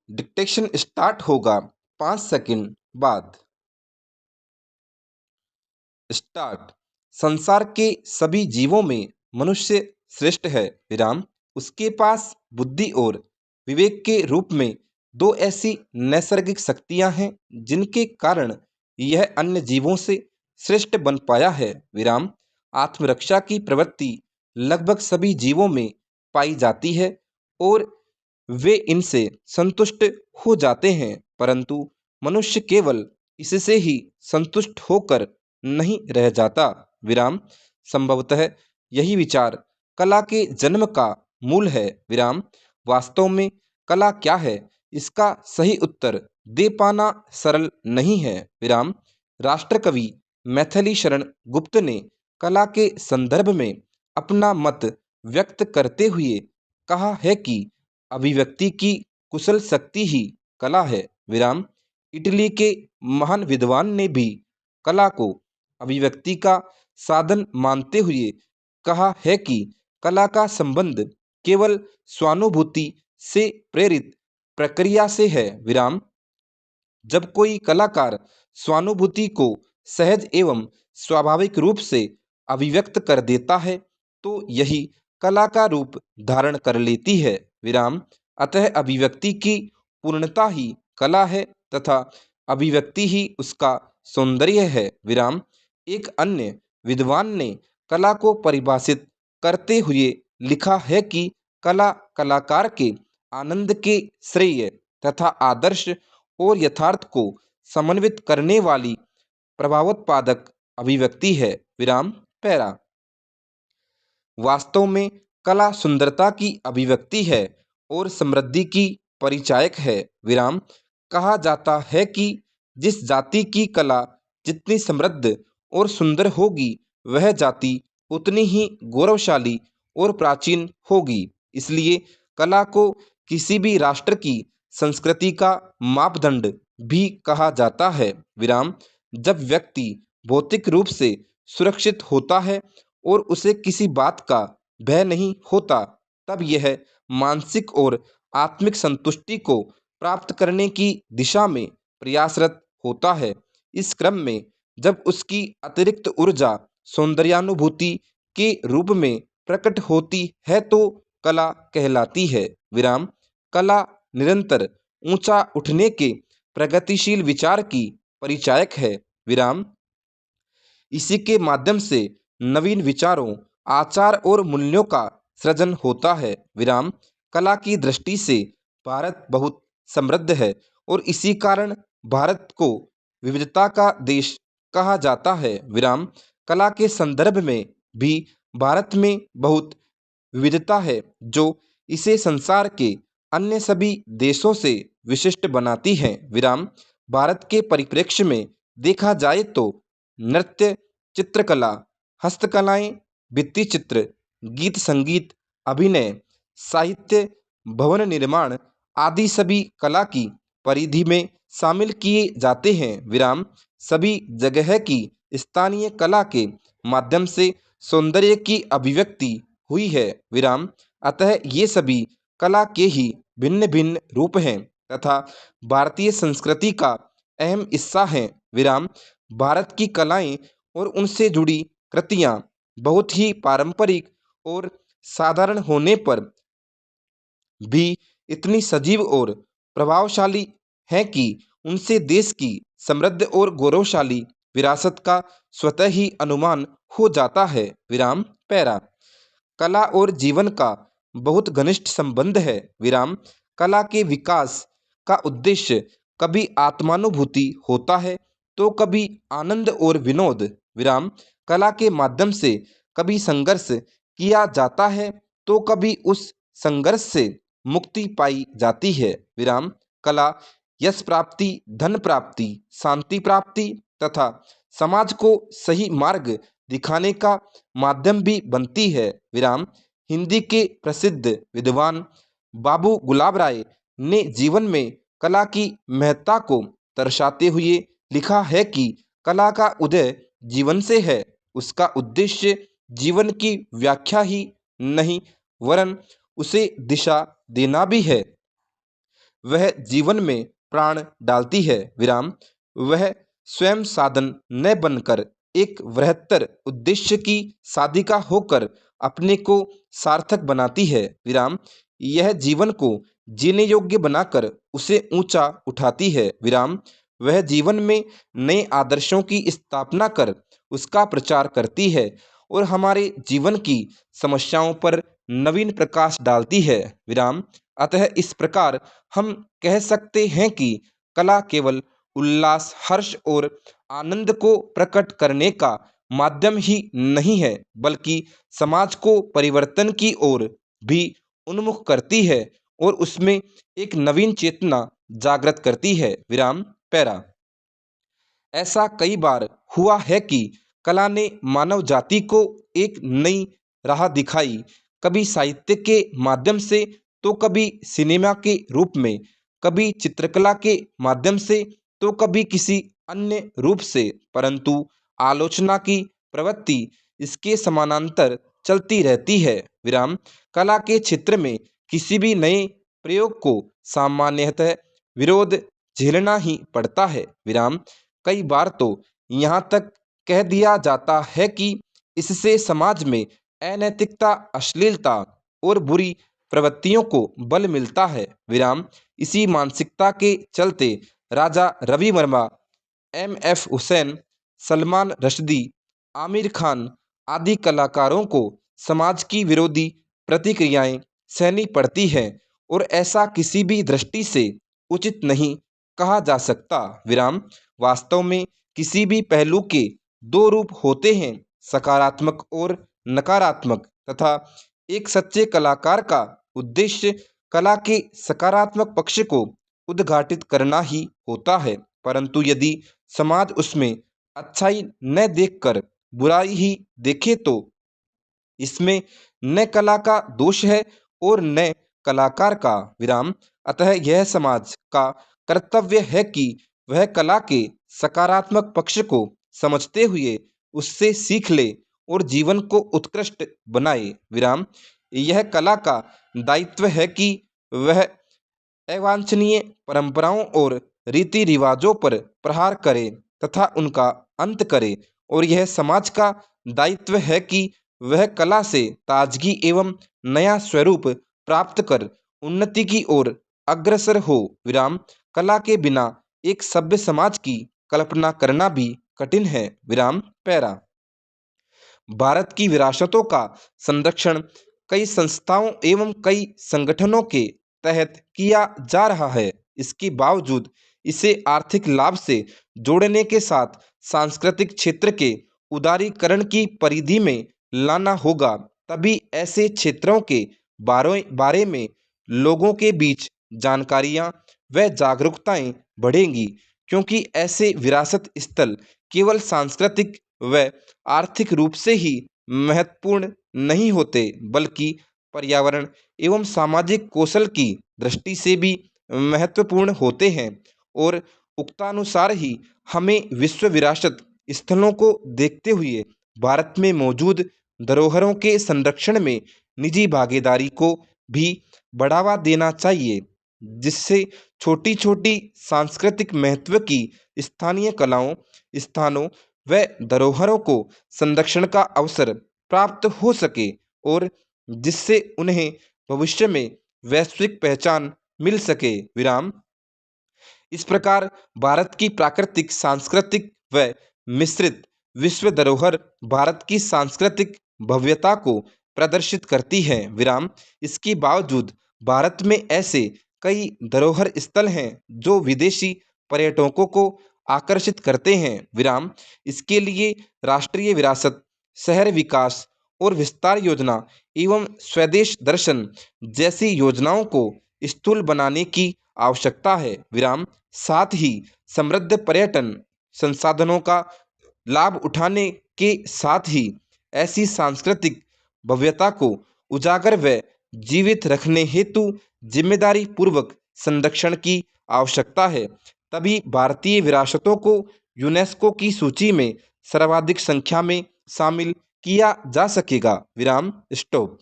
Dictation start होगा 5 second बाद। Start. संसार के सभी जीवों में मनुष्य श्रेष्ठ है विराम। उसके पास बुद्धि और विवेक के रूप में दो ऐसी नैसर्गिक शक्तियां हैं जिनके कारण यह अन्य जीवों से श्रेष्ठ बन पाया है विराम। आत्मरक्षा की प्रवृत्ति लगभग सभी जीवों में पाई जाती है और वे इनसे संतुष्ट हो जाते हैं, परंतु मनुष्य केवल इससे ही संतुष्ट होकर नहीं रह जाता विराम। संभवतः यही विचार कला के जन्म का मूल है विराम। वास्तव में कला क्या है, इसका सही उत्तर दे पाना सरल नहीं है विराम। राष्ट्रकवि मैथिली शरण गुप्त ने कला के संदर्भ में अपना मत व्यक्त करते हुए कहा है कि अभिव्यक्ति की कुशल शक्ति ही कला है विराम। इटली के महान विद्वान ने भी कला को अभिव्यक्ति का साधन मानते हुए कहा है कि कला का संबंध केवल स्वानुभूति से प्रेरित प्रक्रिया से है विराम। जब कोई कलाकार स्वानुभूति को सहज एवं स्वाभाविक रूप से अभिव्यक्त कर देता है तो यही कला का रूप धारण कर लेती है विराम। अतः अभिव्यक्ति की पूर्णता ही कला है तथा अभिव्यक्ति ही उसका सौंदर्य है विराम। एक अन्य विद्वान ने कला को परिभाषित करते हुए लिखा है कि कला कलाकार के आनंद के श्रेय तथा आदर्श और यथार्थ को समन्वित करने वाली प्रभावोत्पादक अभिव्यक्ति है विराम। पैरा। वास्तव में कला सुंदरता की अभिव्यक्ति है और समृद्धि की परिचायक है विराम। कहा जाता है कि जिस जाति की कला जितनी समृद्ध और सुंदर होगी वह जाति उतनी ही गौरवशाली और प्राचीन होगी। इसलिए कला को किसी भी राष्ट्र की संस्कृति का मापदंड भी कहा जाता है विराम। जब व्यक्ति भौतिक रूप से सुरक्षित होता है और उसे किसी बात का भय नहीं होता तब यह मानसिक और आत्मिक संतुष्टि को प्राप्त करने की दिशा में प्रयासरत होता है। इस क्रम में जब उसकी अतिरिक्त ऊर्जा सौंदर्यानुभूति के रूप में प्रकट होती है तो कला कहलाती है विराम। कला निरंतर ऊंचा उठने के प्रगतिशील विचार की परिचायक है विराम। इसी के माध्यम से नवीन विचारों, आचार और मूल्यों का सृजन होता है विराम। कला की दृष्टि से भारत बहुत समृद्ध है और इसी कारण भारत को विविधता का देश कहा जाता है विराम। कला के संदर्भ में भी भारत में बहुत विविधता है जो इसे संसार के अन्य सभी देशों से विशिष्ट बनाती है विराम। भारत के परिप्रेक्ष्य में देखा जाए तो नृत्य, चित्रकला, हस्तकलाएं, भित्ति चित्र, गीत संगीत, अभिनय, साहित्य, भवन निर्माण आदि सभी कला की परिधि में शामिल किए जाते हैं विराम। सभी जगह की स्थानीय कला के माध्यम से सौंदर्य की अभिव्यक्ति हुई है विराम। अतः ये सभी कला के ही भिन्न भिन्न रूप हैं तथा भारतीय संस्कृति का अहम हिस्सा हैं विराम। भारत की कलाएं और उनसे जुड़ी कृतियां बहुत ही पारंपरिक और साधारण होने पर भी इतनी सजीव और प्रभावशाली हैं कि उनसे देश की समृद्ध और गौरवशाली विरासत का स्वतः ही अनुमान हो जाता है विराम। पैरा। कला और जीवन का बहुत घनिष्ठ संबंध है विराम। कला के विकास का उद्देश्य कभी आत्मानुभूति होता है तो कभी आनंद और विनोद विराम। कला के माध्यम से कभी संघर्ष किया जाता है तो कभी उस संघर्ष से मुक्ति पाई जाती है विराम। कला यश प्राप्ति, धन प्राप्ति, शांति प्राप्ति तथा समाज को सही मार्ग दिखाने का माध्यम भी बनती है विराम। हिंदी के प्रसिद्ध विद्वान बाबू गुलाब राय ने जीवन में कला की महत्ता को दर्शाते हुए लिखा है कि कला का उदय जीवन से है, उसका उद्देश्य जीवन की व्याख्या ही नहीं वरन उसे दिशा देना भी है। वह जीवन में प्राण डालती है। विराम। वह स्वयं साधन न बनकर एक बृहत्तर उद्देश्य की साधिका होकर अपने को सार्थक बनाती है। विराम। यह जीवन को जीने योग्य बनाकर उसे ऊंचा उठाती है। विराम। वह जीवन में नए आदर्शों की स्थापना कर उसका प्रचार करती है और हमारे जीवन की समस्याओं पर नवीन प्रकाश डालती है। विराम। अतः इस प्रकार हम कह सकते हैं कि कला केवल उल्लास, हर्ष और आनंद को प्रकट करने का माध्यम ही नहीं है, बल्कि समाज को परिवर्तन की ओर भी उन्मुख करती है और उसमें एक नवीन चेतना जागृत करती है। विराम। पैरा। ऐसा कई बार हुआ है कि कला ने मानव जाति को एक नई राह दिखाई, कभी साहित्य के माध्यम से, तो कभी सिनेमा के रूप में, कभी चित्रकला के माध्यम से, तो कभी किसी अन्य रूप से, परंतु आलोचना की प्रवृत्ति इसके समानांतर चलती रहती है। विराम। कला के क्षेत्र में किसी भी नए प्रयोग को सामान्यतः विरोध झेलना ही पड़ता है। विराम। कई बार तो यहाँ तक कह दिया जाता है कि इससे समाज में अनैतिकता, अश्लीलता और बुरी प्रवृत्तियों को बल मिलता है। विराम। इसी मानसिकता के चलते राजा रवि वर्मा, एम.एफ. हुसैन, सलमान रश्दी, आमिर खान आदि कलाकारों को समाज की विरोधी प्रतिक्रियाएं सहनी पड़ती हैं और ऐसा किसी भी दृष्टि से उचित नहीं कहा जा सकता। विराम। वास्तव में किसी भी पहलू के दो रूप होते हैं, सकारात्मक और नकारात्मक, तथा एक सच्चे कलाकार का उद्देश्य कला के सकारात्मक पक्ष को उद्घाटित करना ही होता है। परंतु यदि समाज उसमें अच्छाई न देखकर बुराई ही देखे तो इसमें न कला का दोष है और न कलाकार का। विराम। अतः यह समाज का कर्तव्य है कि वह कला के सकारात्मक पक्ष को समझते हुए उससे सीख ले और जीवन को उत्कृष्ट बनाए। विराम। यह कला का दायित्व है कि वह अवांछनीय परंपराओं और रीति रिवाजों पर प्रहार करे तथा उनका अंत करे, और यह समाज का दायित्व है कि वह कला से ताजगी एवं नया स्वरूप प्राप्त कर उन्नति की ओर अग्रसर हो। विराम। कला के बिना एक सभ्य समाज की कल्पना करना भी कठिन है। विराम। पैरा। भारत की विरासतों का संरक्षण कई संस्थाओं एवं कई संगठनों के तहत किया जा रहा है। इसके बावजूद इसे आर्थिक लाभ से जोड़ने के साथ सांस्कृतिक क्षेत्र के उदारीकरण की परिधि में लाना होगा, तभी ऐसे क्षेत्रों के बारे में लोगों के बीच जानकारियां व जागरूकताएं बढ़ेंगी, क्योंकि ऐसे विरासत स्थल केवल सांस्कृतिक व आर्थिक रूप से ही महत्वपूर्ण नहीं होते, बल्कि पर्यावरण एवं सामाजिक कौशल की दृष्टि से भी महत्वपूर्ण होते हैं। और उक्तानुसार ही हमें विश्व विरासत स्थलों को देखते हुए भारत में मौजूद धरोहरों के संरक्षण में निजी भागीदारी को भी बढ़ावा देना चाहिए, जिससे छोटी छोटी सांस्कृतिक महत्व की स्थानीय कलाओं, स्थानों व धरोहरों को संरक्षण का अवसर प्राप्त हो सके और जिससे उन्हें भविष्य में वैश्विक पहचान मिल सके। विराम। इस प्रकार भारत की प्राकृतिक, सांस्कृतिक व मिश्रित विश्व धरोहर भारत की सांस्कृतिक भव्यता को प्रदर्शित करती है। विराम। इसके बावजूद भारत में ऐसे कई धरोहर स्थल हैं जो विदेशी पर्यटकों को आकर्षित करते हैं। विराम। इसके लिए राष्ट्रीय विरासत, शहर विकास और विस्तार योजना एवं स्वदेश दर्शन जैसी योजनाओं को स्थूल बनाने की आवश्यकता है। विराम। साथ ही समृद्ध पर्यटन संसाधनों का लाभ उठाने के साथ ही ऐसी सांस्कृतिक भव्यता को उजागर व जीवित रखने हेतु जिम्मेदारी पूर्वक संरक्षण की आवश्यकता है। तभी भारतीय विरासतों को यूनेस्को की सूची में सर्वाधिक संख्या में शामिल किया जा सकेगा। विराम। स्टॉप।